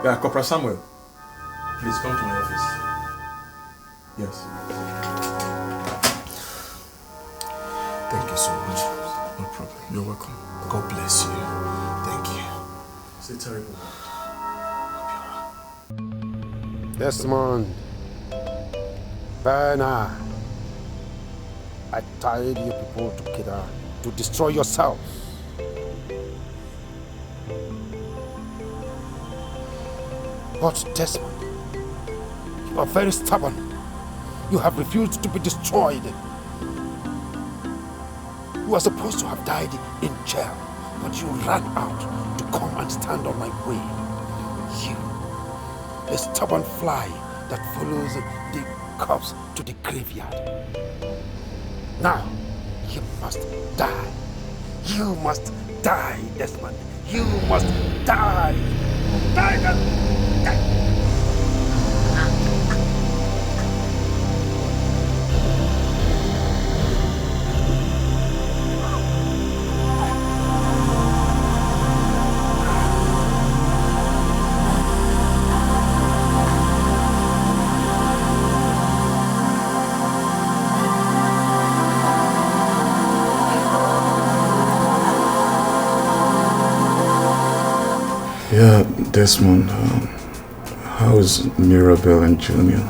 Yeah, Corporal Samuel, please come to my office. Yes. Thank you so much. No problem. You're welcome. God bless you. Thank you. It's a terrible Desmond. Bernard. I tired you people together to destroy yourselves. But Desmond, you are very stubborn. You have refused to be destroyed. You are supposed to have died in jail, but you ran out to come and stand on my way. You, the stubborn fly that follows the corpse to the graveyard. Now, you must die. You must die, Desmond. You must die. Die, Desmond. Yeah, Desmond, how is Mirabelle and Junior?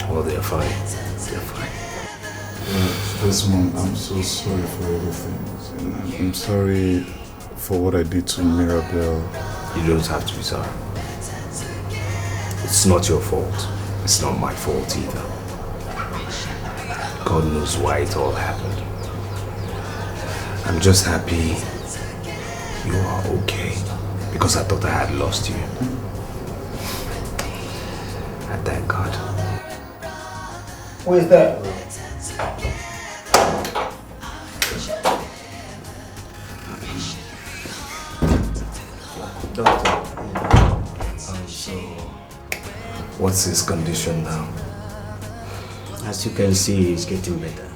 Oh, they're fine. They're fine. Desmond, I'm so sorry for everything. And I'm sorry for what I did to Mirabelle. You don't have to be sorry. It's not your fault. It's not my fault either. God knows why it all happened. I'm just happy you are okay. Because I thought I had lost you. I thank God. Who is that? Doctor, so what's his condition now? As you can see, he's getting better.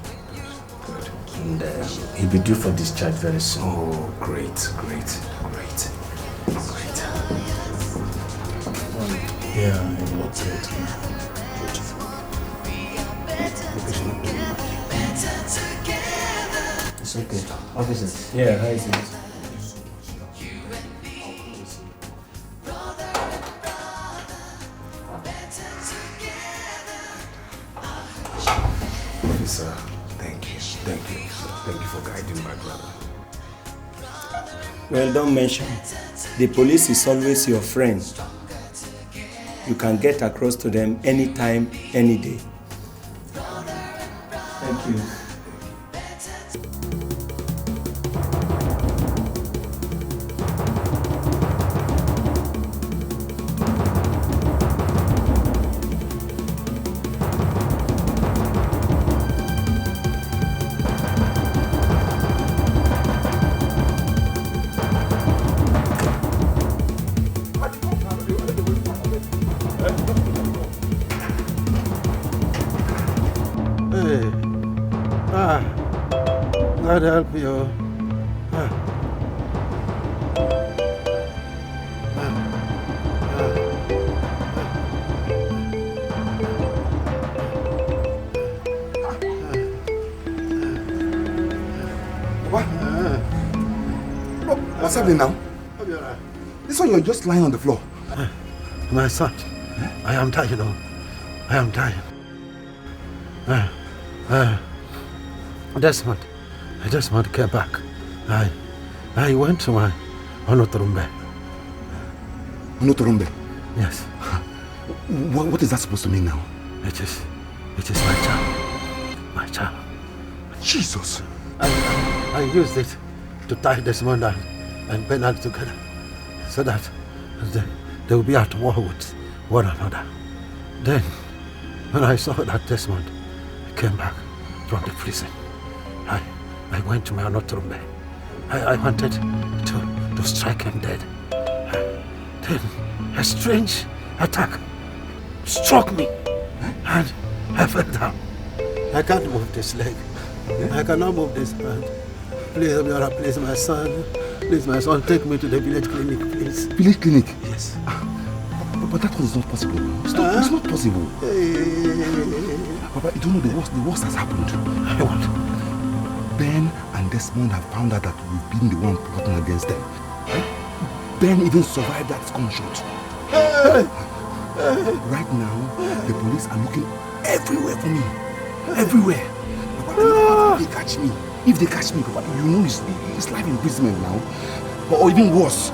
Good. And he'll be due for discharge very soon. Oh, great. Yeah, I look great. It's okay. Officers. Yeah, how is it? Officer, thank you. Thank you for guiding my brother. Well, don't mention. The police is always your friend. You can get across to them anytime, any day. Thank you. God help you. What's happening now? This one, you're just lying on the floor. My son, I am dying. I am dying. Desmond came back. I went to my Onotorumbe. Onotorumbe? Yes. What is that supposed to mean now? It is my child. My child. Jesus. I used it to tie Desmond and Bernard together so that they will be at war with one another. Then, when I saw that Desmond came back from the prison, I went to my Onotorumbe. I wanted to strike him dead. Then a strange attack struck me and I fell down. I can't move this leg. I cannot move this hand. Please, Obiora, please, my son. Please, my son, take me to the village clinic, please. Village clinic? Yes. But that one is not possible. It's not possible. Papa, you don't know the worst has happened. What? Ben and Desmond have found out that we've been the one plotting against them. Ben even survived that gunshot. Right now, the police are looking everywhere for me. Everywhere. Papa, if they catch me, Papa, you know it's life imprisonment now. Or even worse.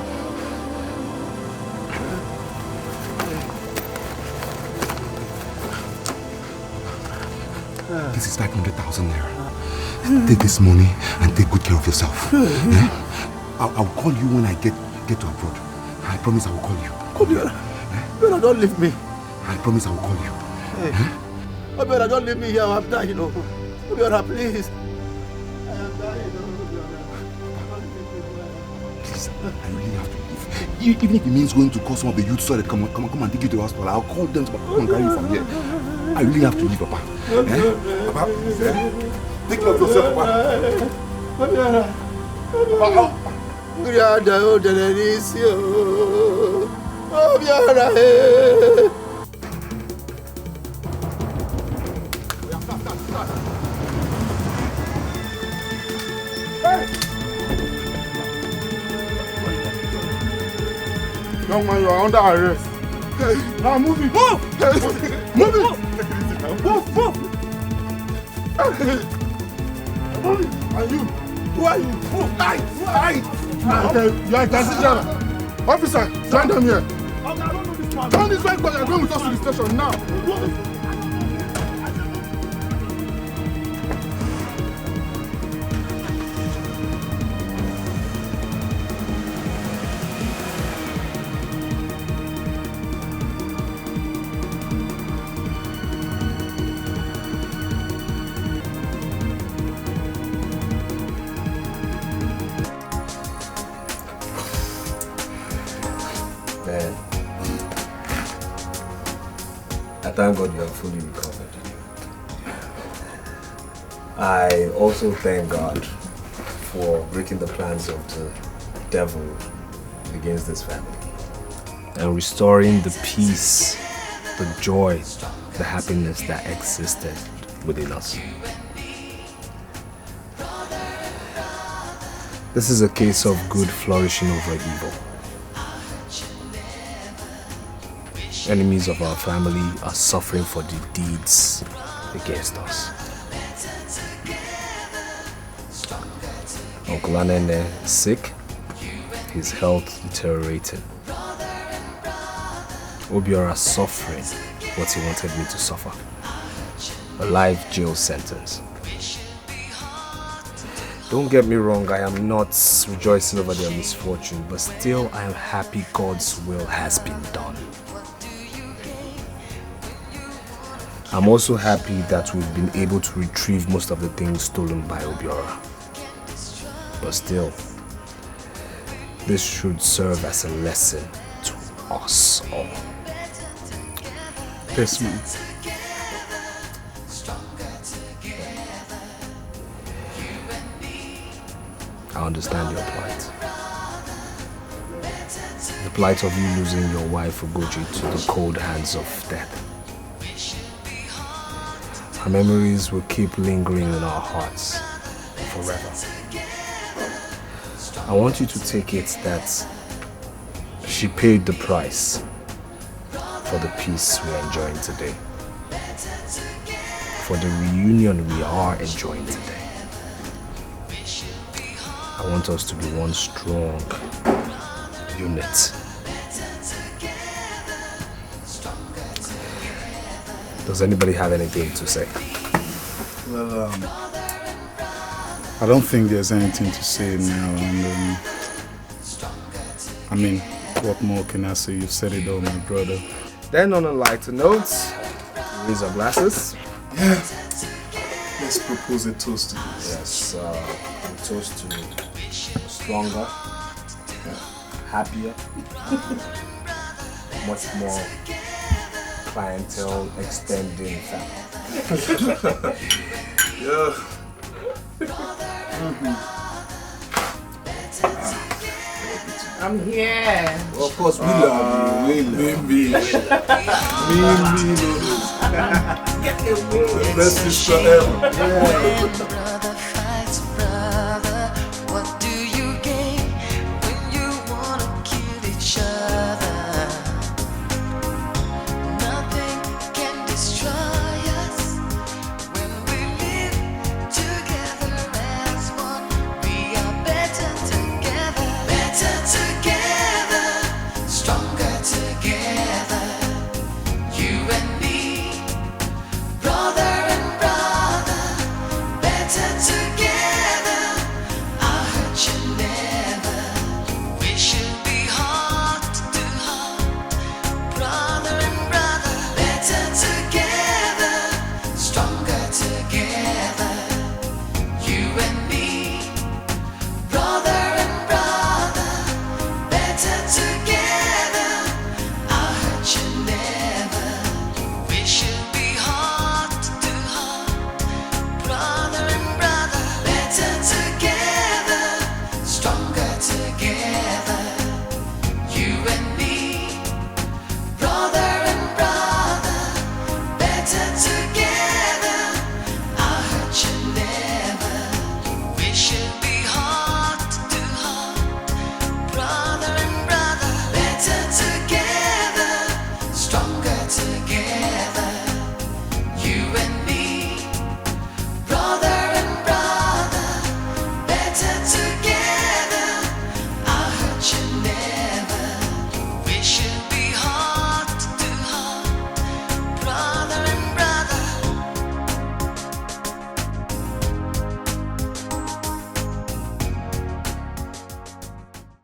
This is 500,000 naira. Take this money and take good care of yourself. Yeah? I'll call you when I get to abroad. I promise I will call you. Obiora, don't leave me. I promise I will call you. Hey. Obiora, don't leave me here. I'm dying. Obiora, please. I am dying. Please, I really have to leave. Even if it means going to call some of the youth so that come and take you to the hospital, I'll call them to come and carry you from here. I really have to leave, Papa. Papa, take care of yourself, Papa. Obiora. Papa, Obiora. Young man, you are under arrest. Now move it. Move! Move it! Move! And you? Who are you? Move! Die! Okay, you are a taxi driver. Officer, join them here. Turn this way, because you are going with us to the station now. Man, I thank God you are fully recovered. I also thank God for breaking the plans of the devil against this family and restoring the peace, the joy, the happiness that existed within us. This is a case of good flourishing over evil. Enemies of our family are suffering for the deeds against us. Uncle Anene is sick, his health deteriorating. Obiora suffering what he wanted me to suffer. A life jail sentence. Don't get me wrong, I am not rejoicing over their misfortune, but still I am happy God's will has been done. I'm also happy that we've been able to retrieve most of the things stolen by Obiora. But still, this should serve as a lesson to us all. Yes, ma'am. I understand your plight. The plight of you losing your wife Ugochi to the cold hands of death. Her memories will keep lingering in our hearts forever. I want you to take it that she paid the price for the peace we are enjoying today. For the reunion we are enjoying today. I want us to be one strong unit. Does anybody have anything to say? Well, I don't think there's anything to say now. And I mean, what more can I say? You've said it all, my brother. Then on a lighter note, raise our glasses. Yeah. Let's propose a toast to this. Yes, a toast to stronger, happier, much more clientele extending family. Yeah. I'm here. Well, of course, we love you. We love you. Me, Get away. Best sister ever. Yeah.